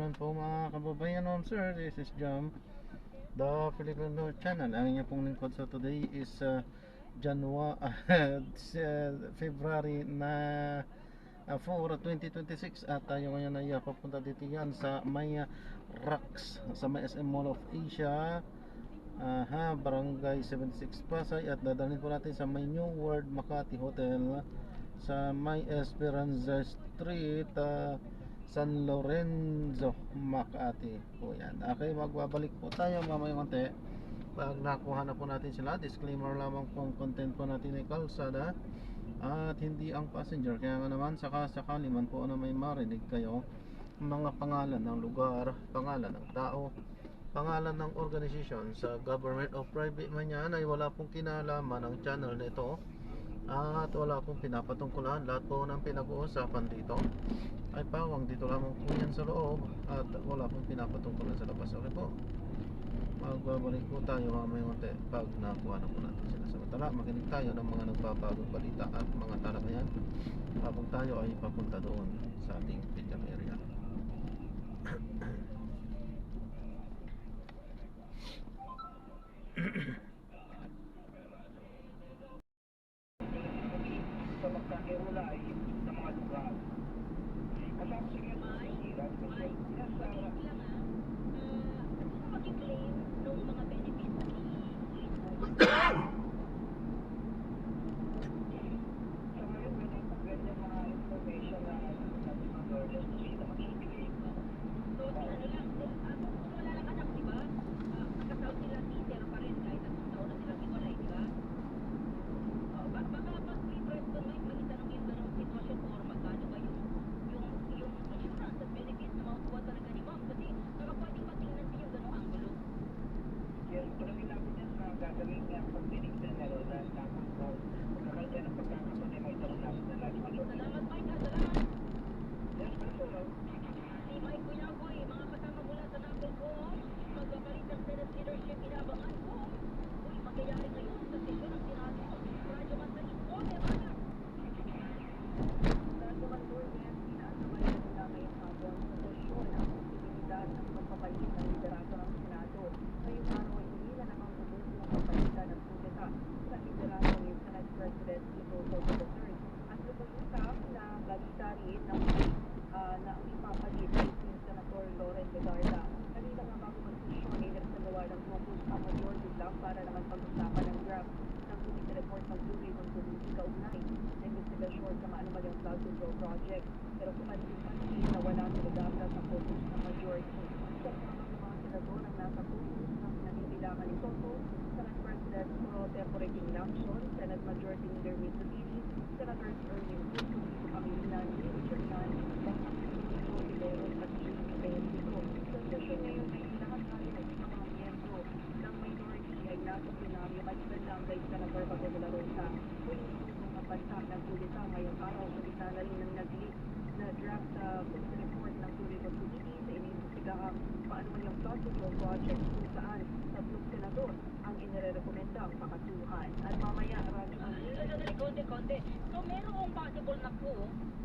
afternoon po mga kababayan. Sir, this is Jam, the Filipino channel. Ang inyong pong lingkod sa today is February na 4, 2026. At tayo ngayon ay papunta dito yan sa may Rocks, sa may SM Mall of Asia, Barangay 76 Pasay. At dadalhin po natin sa may New World Makati Hotel sa may Esperanza Street, San Lorenzo, Makati po yan. Okay, magbabalik po tayo mamaya konti pag nakuha na po natin sila. Disclaimer lamang po, ang content po natin ay kalsada at hindi ang passenger. Kaya nga naman, sakali man po na may marinig kayo mga pangalan ng lugar, pangalan ng tao, pangalan ng organisasyon sa government o private man yan, ay wala pong kinalaman ng channel na ito at wala pong pinapatungkulan. Lahat po ng pinag-uusapan dito ay pawang dito lamang po yan sa loob at wala pong pinapatungkulan sa labas. Okay po, magbabalik po tayo mamaya konti pag nakuha na po natin sila. Samantala, makinig tayo ng mga nagbabagong balita at mga talakayan habang tayo ay papunta doon sa ating pinyang area. Sa magkakaulay sa mga lugar. Kasama sa ganyan sa hirap kasi nasa mag-claim ng mga benefits sa ngayon may ganyan mga information na sabi mga girls na sila mag-claim. so ano lang, wala lang anak, di ba? Magkasaw sila teacher pa rin kahit at taon na silang iwalay, di ba? Baka pag request ko may itanong yung ganong sitwasyon or magkano ba yung insurance at benefits na makukuha talaga ni ma'am kasi baka pwedeng matingnan din yung ganong angulo. Yes, pagdating natin yan sa gagawin niya pag-tinig na meron na tapos magkakaroon tayo ng pagkakataon ay may tanong natin na lagi mag-order. Salamat Mike, salamat. Yes, pero Si Mike Buyagoy, mga kasama mula sa number ko, magpapalit ng Senate leadership inabangan ko. Uy, magyayari ngayon sa sesyon ng Senado. Radyo man sa info, diba? Radyo man doon, yes, inaasamayan nila ngayong hapon sa sesyon ang posibilidad ng pagpapalit ng liderato ng Senado. Ngayong araw ay hindi na namang ubusin ang pagpalitan ng kudeta sa liderato ni Senate President Tito Soto III. At lumulutap na balita rin na ang ipapalit ay si Senator Loren Legarda. Kanina nga bago mag-sesyon ay nagsagawa ng focus ang majority block para naman pag-usapan ng draft ng committee report ng Duty ng Committee kaugnay na investigasyon sa maanumalyang flood control project. Pero kumansin na wala si Legarda sa focus ng majority. Siya ang mga senador ang nasa focus ng nanibilangan ni Soto, Senate President Pro Tempore Tinglaction, Senate Majority Leader Miss Zubiri, Senators Erwin Cuco, Pangilinan, Richard Nan, Tiberos at Jimmy Bendico. Sa sesyon ngayon ay lahat-lahat ng mga miyembro ng minority ay nasa plenaryo at bandang kay Senator Bato de la Rosa. Muling mga bansa ng kudeta ngayong araw sa gitna na rin ng nag-leak na draft committee report ng Tulipod Committee sa iniimbestigahan paano man yung flood control project kung saan tatlong senador ang inirekomenda ang pakasuhan. At mamaya Konti. So, merong possible na po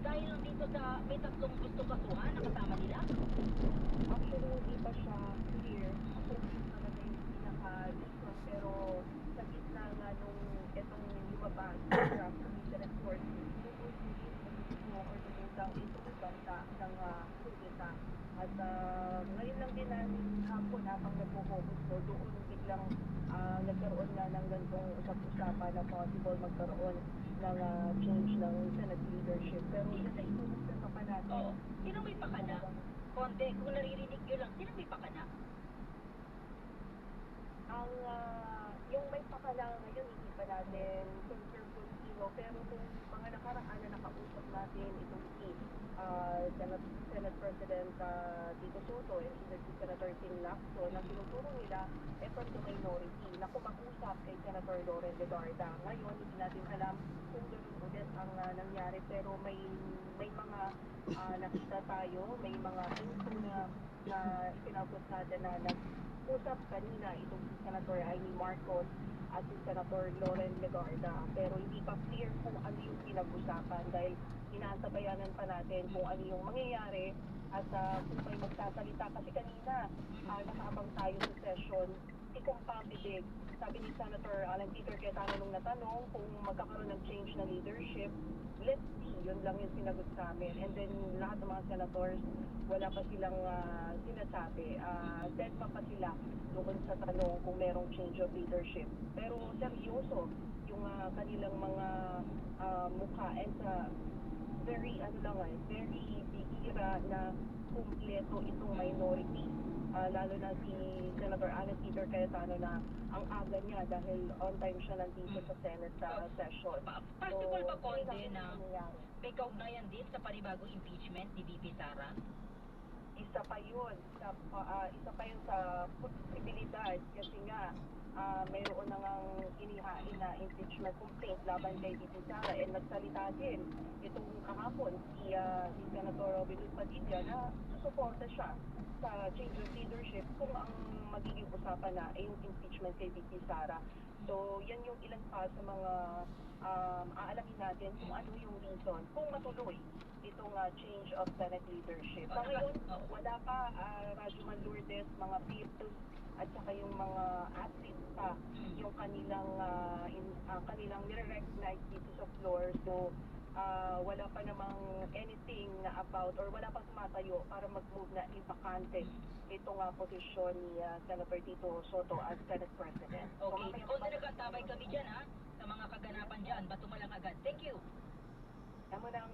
dahil dito sa may tatlong gusto kasuhan na kasama nila? actually hindi pa siya clear kung talaga yung pinaka-reason, pero sa gitna nga nung itong lumabas na draft committee report, mo or dumutang itong banta ng kudeta. At ngayon lang din namin hapon habang nagpo-focus ko doon biglang nagkaroon na ng ganitong usap-usapan na possible magkaroon ng change ng Senate leadership. Pero yun ay inuusan pa natin. Oo. Sino may pakana? Konti, kung naririnig nyo lang, sino may pakana? Ang yung may pakala ngayon hindi pa natin confirm kung sino, pero kung mga nakaraan na nakausap natin itong si Senate President Tito Soto and si Senator Ting Lacson, na tinuturo nila from the minority na kumag-usap kay Senator Loren Legarda. Ngayon hindi natin alam kung gano'n ulit ang nangyari, pero may mga nakita tayo, may mga info na itinapos natin na nag-usap kanina itong si Senator Amy Marcos at si Senator Loren Legarda, pero hindi pa clear kung ano yung pinag-usapan dahil inaantabayanan pa natin kung ano yung mangyayari At kung may magsasalita, kasi kanina nakaabang tayo sa session, ikong pambibig. Sabi ni Senator Alan Peter Cayetano nung natanong kung magkakaroon ng change na leadership, let's see, yun lang yung sinagot sa amin. And then lahat ng mga senators, wala pa silang sinasabi. Deadma pa sila doon sa tanong kung merong change of leadership. Pero seryoso yung kanilang mga mukha, and very bihira na kumpleto itong minority. Lalo na si Senator Alan Peter Cayetano na ang aga niya dahil on time siya nandito sa Senate session. Possible ba, Conde, yun na ang nangyayari. may kaugnayan din sa panibagong impeachment ni VP Sara? Isa pa yun sa posibilidad kasi nga mayroon na ngang inihain na impeachment complaint laban kay VP Sara, and nagsalita din itong kahapon si Senator Robin Hood Padilla na susuporta siya sa change of leadership kung ang magiging usapan na ay yung impeachment kay VP Sara. So yan yung ilan pa sa mga aalamin natin kung ano yung reason kung matuloy itong change of Senate leadership. Sa ngayon, wala pa Rajuman Lourdes, mga people at saka yung mga athletes pa yung kanilang nire-recognize dito sa floor. So wala pa namang anything na about, or wala pa tumatayo para mag-move na ipakante itong posisyon ni Senator Tito Soto as Senate President. Okay, Conde, nagkatabay kami dyan ha, sa mga kaganapan dyan. Bato mo lang agad. Thank you. Yan mo ng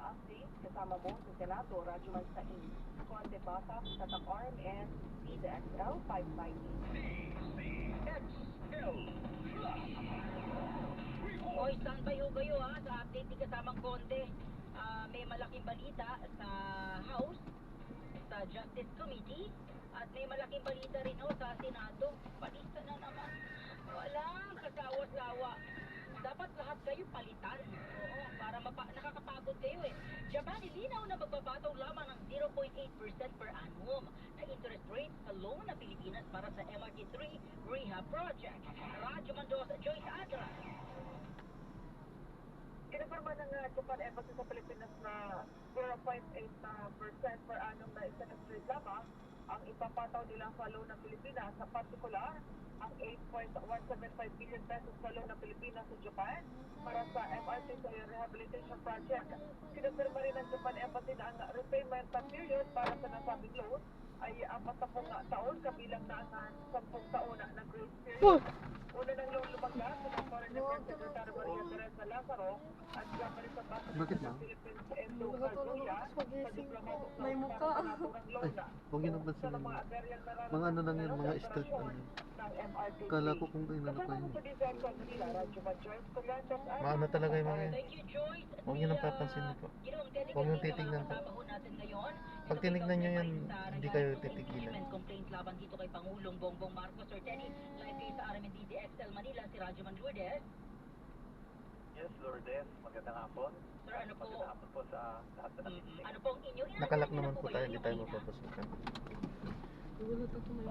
update kasama mo sa Senado, Rajuman Sain, Conde Basa, Tatak Arm, and DZXL 558. Oy, standby ho kayo ha sa update ni kasamang Conde. May malaking balita sa House, sa Justice Committee, at may malaking balita rin ho sa Senado. Palista na naman. Walang kasawa-sawa. Dapat lahat kayo palitan. Oo, para nakakapagod kayo eh. Japan ilinaw na magbabatong lamang ng 0.8% per annum na interest rate sa loan ng Pilipinas para sa MRT-3 Rehab Project. Radyo Mendoza, Joyce Adra. Kinapirma ng Japan Embassy sa Pilipinas na 0.8% per annum na interest rate lamang ang ipapataw nila sa loan ng Pilipinas, sa partikular ang 8.175 billion pesos na loan ng Pilipinas sa Japan para sa MRT Rehabilitation Project. Kinapirma rin ng Japan Embassy na ang repayment period para sa nasabing loan ay 40 taon, kabilang na ang 10 taon na grace period. Una ng loan lumagdas sa Foreign Affairs Secretary Maria Teresa Lazaro at Marisa Basa ng Philippines Endo Carduya sa diplomato sa naturang loan na. Huwag yun ang pansin. Mga ano lang yan, mga street ano. Kala ko kung ano pa yun. Maano talaga yung mga yan. Thank you, Joyce. Huwag nyo nang papansin po. Huwag nyo titignan po. Pag tinignan nyo yan, hindi kayo titigilan. Complaint laban dito kay Pangulong Bongbong Marcos. Sir Tenny, live kayo sa RMN DZXL Manila, si Rajuman Lourdes. Yes, Lourdes. Magandang hapon. Sir, ano po? Magandang hapon po sa lahat na nakikinig. Ano pong inyo? Nakalak naman po tayo, hindi tayo mapapasukan.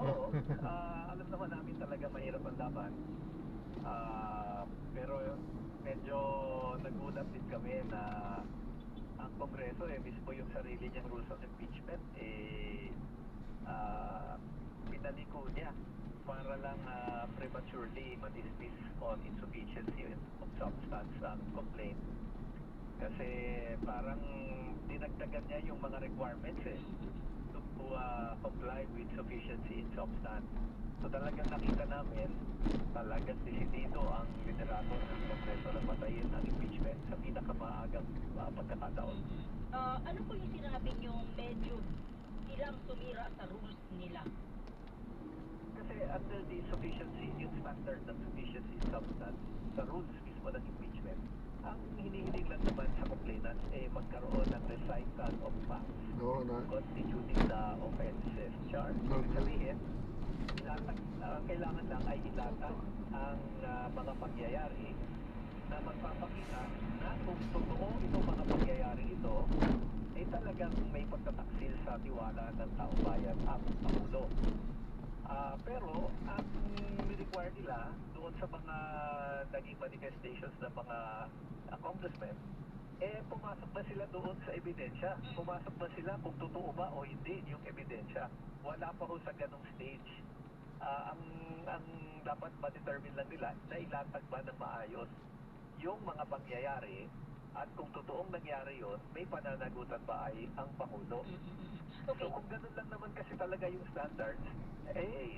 Oo, alam naman namin talaga mahirap ang laban. Pero medyo nagulat din kami na ang Kongreso mismo yung sarili niyang rules of impeachment pinaliko niya para lang prematurely ma-dismiss on insufficiency of substance ang complaint. Kasi parang dinagdagan niya yung mga requirements to comply with sufficiency in substance. So talagang nakita namin, talagang desidido ang liderato ng Kongreso na patayin ang impeachment sa pinakamaagang pagkakataon. Ano po yung sinabi niyong medyo silang sumira sa rules nila? Kasi under the sufficiency, yung standard ng sufficiency in substance, sa rules mismo ng impeachment, ang hinihiling lang naman sa complainant magkaroon ng recital of facts constituting the offenses charged. Ibig sabihin, kailangan lang ay ilatag ang mga pangyayari na magpapakita na kung totoo itong mga pangyayari ito, talagang may pagtataksil sa tiwala ng taong bayan at Pangulo. Pero ang require nila doon sa mga naging manifestations ng mga congressmen pumasok na sila doon sa ebidensya. Pumasok na sila kung totoo ba o hindi yung ebidensya. Wala pa ho sa ganong stage. Ang dapat ma-determine lang nila na ilatag ba ng maayos yung mga pangyayari at kung totoong nangyari yon, may pananagutan ba ay ang Pangulo. Okay. So kung ganun lang naman kasi talaga yung standards,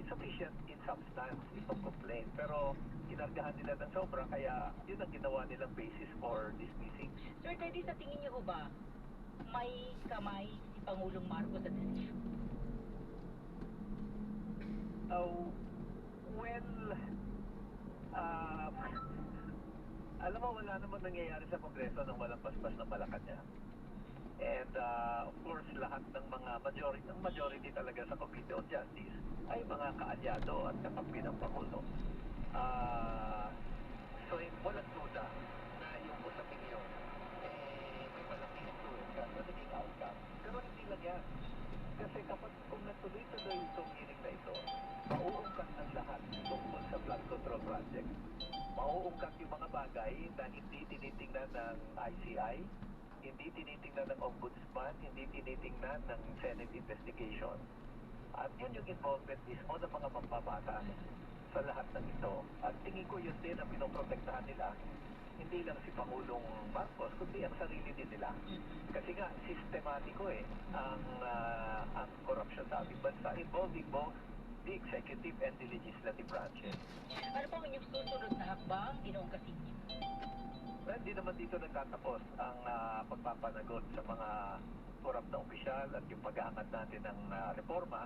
sufficient in substance itong complaint. Pero kinargahan nila ng sobra, kaya yun ang ginawa nilang basis for dismissing. Sir Teddy, sa tingin niyo ho ba, may kamay si Pangulong Marcos sa desisyon? Alam mo, wala naman nangyayari sa Kongreso nang walang paspas na Malacanang. And of course, lahat ng mga majority talaga sa Committee on Justice ay mga kaalyado at kakampi ng Pangulo. So, walang duda na yung usapin yun, may malaking influence sa naging outcome. Pero hindi lang yan. Kasi kapag kung natuloy-tuloy itong hearing na ito, mauungkat ang lahat tungkol sa flood control project. Mauungkat yung mga bagay na hindi tinitingnan ng ICI, hindi tinitingnan ng Ombudsman, hindi tinitingnan ng Senate investigation. At yun yung involvement mismo ng mga mambabatas sa lahat ng ito. At tingin ko yun din ang pinoprotektahan nila. Hindi lang si Pangulong Marcos, kundi ang sarili din nila. Kasi nga, sistematiko ang corruption sa ating bansa, involving both the executive and the legislative branches. Ano po ang inyong susunod na hakbang, Ginoong Casino? Well, hindi naman dito nagtatapos ang pagpapanagot sa mga korap na opisyal at yung pag-aangat natin ng reforma.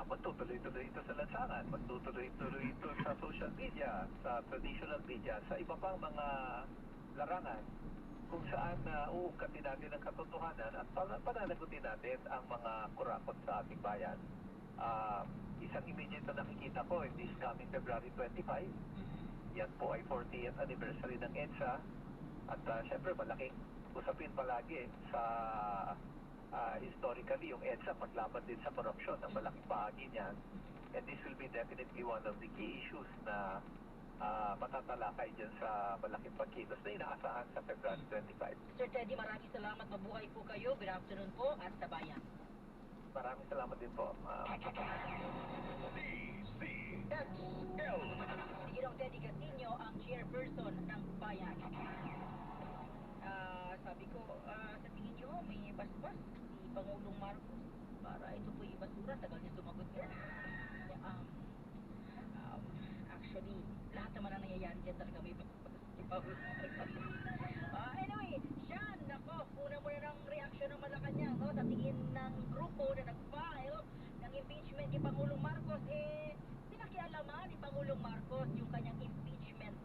Magtutuloy-tuloy ito sa lansangan, magtutuloy-tuloy ito sa social media, sa traditional media, sa iba pang mga larangan kung saan uungkatin natin ang katotohanan at pananagutin natin ang mga kurakot sa ating bayan. Isang immediate na nakikita ko this coming February 25. Yan po ay 40th anniversary ng EDSA at syempre malaking usapin palagi sa historically yung EDSA paglaban din sa corruption ang malaking bahagi niyan, and this will be definitely one of the key issues na matatalakay dyan sa malaking pagkilos na inaasahan sa February 25. Sir Teddy, maraming salamat. Mabuhay po kayo. Good afternoon po at sa bayan. Maraming salamat din po. Si Ginoong Teddy Casino ang chairperson ng bayan. Sabi ko, sa tingin nyo, may basbas si Pangulong Marcos para ito po yung basura. Tagal niya sumagot yan. Actually, lahat naman ang nangyayari dyan talaga may basbas si Pangulong Marcos. Anyway, Sean, nako, una muna ng reaksyon ng Malacanang, no? Sa tingin ng grupo na nag-file ng impeachment ni Pangulong Marcos, pinakialaman ni Pangulong Marcos yung kanyang impeachment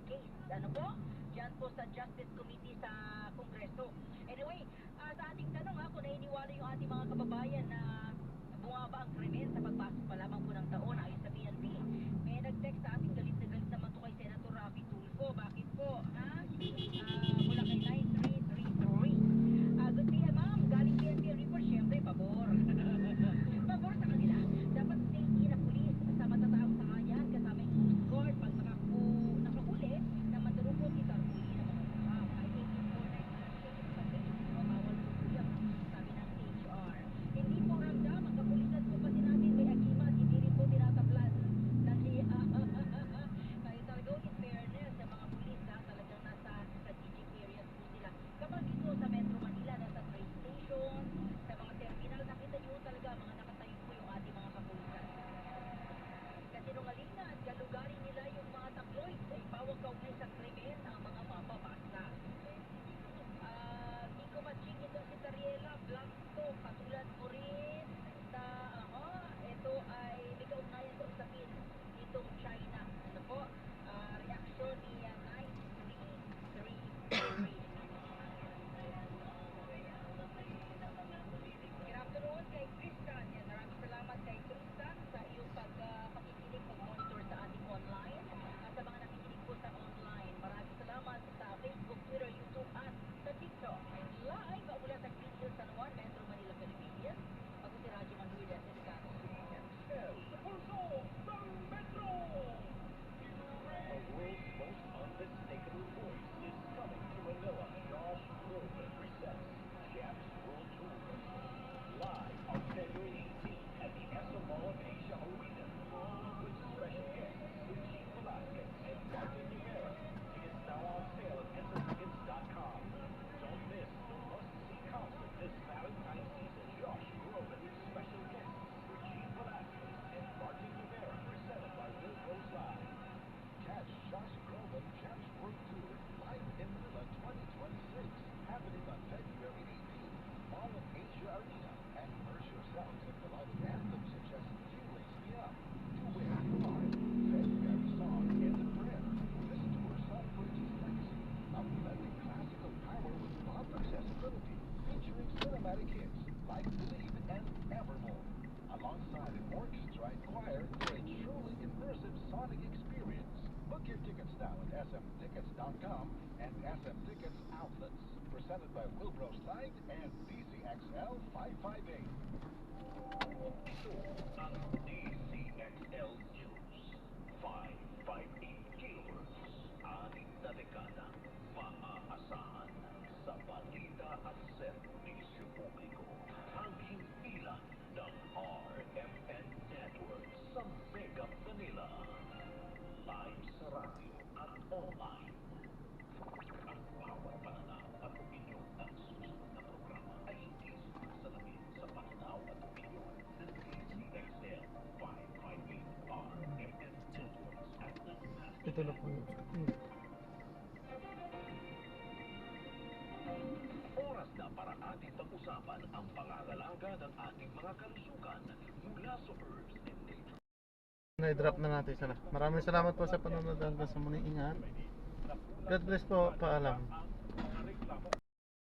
case. Ano po? Diyan po sa Justice Committee sa Kongreso. Anyway, sa ating tanong kung naniniwala yung ating mga kababayan na bumaba ang krimen sa pagpasok pa lamang po ng taon ayon sa PNP. May nag-text sa ating galit na galit naman to kay Senator Rafi Tulfo. Bakit po? Mula kay 9333. Good PM, ma'am. Galing PNP report, syempre, pabor. Pabor sa kanila. Dapat safety na pulis sa matataang tahanan kasama yung Coast Guard pag nakahuli na mandurukot itarpuli ng mga and in orchestra and choir for a truly immersive sonic experience. Book your tickets now at smtickets.com and SM Tickets outlets. Presented by Wilbros Light and DCXL 558. Ito ang DCXL News 558 kHz. 6 na dekada maaasahan sa balita at serbisyo publiko. Ang himpilan ng RMN Network sa Mega Manila. Live sa radyo at online. Ang bawat pananaw at opinyon ng susunod na programa ay hindi sumasalamin sa pananaw at opinyon ng DCXL 558 RMN Networks at ng Ito na po yung Oras na para ating pag-usapan ang pangangalaga ng ating mga kalusugan mula sa Herbs and Nature. na-drop na natin sila. Maraming salamat po sa panonood hanggang sa muling ingat. God bless po. Paalam.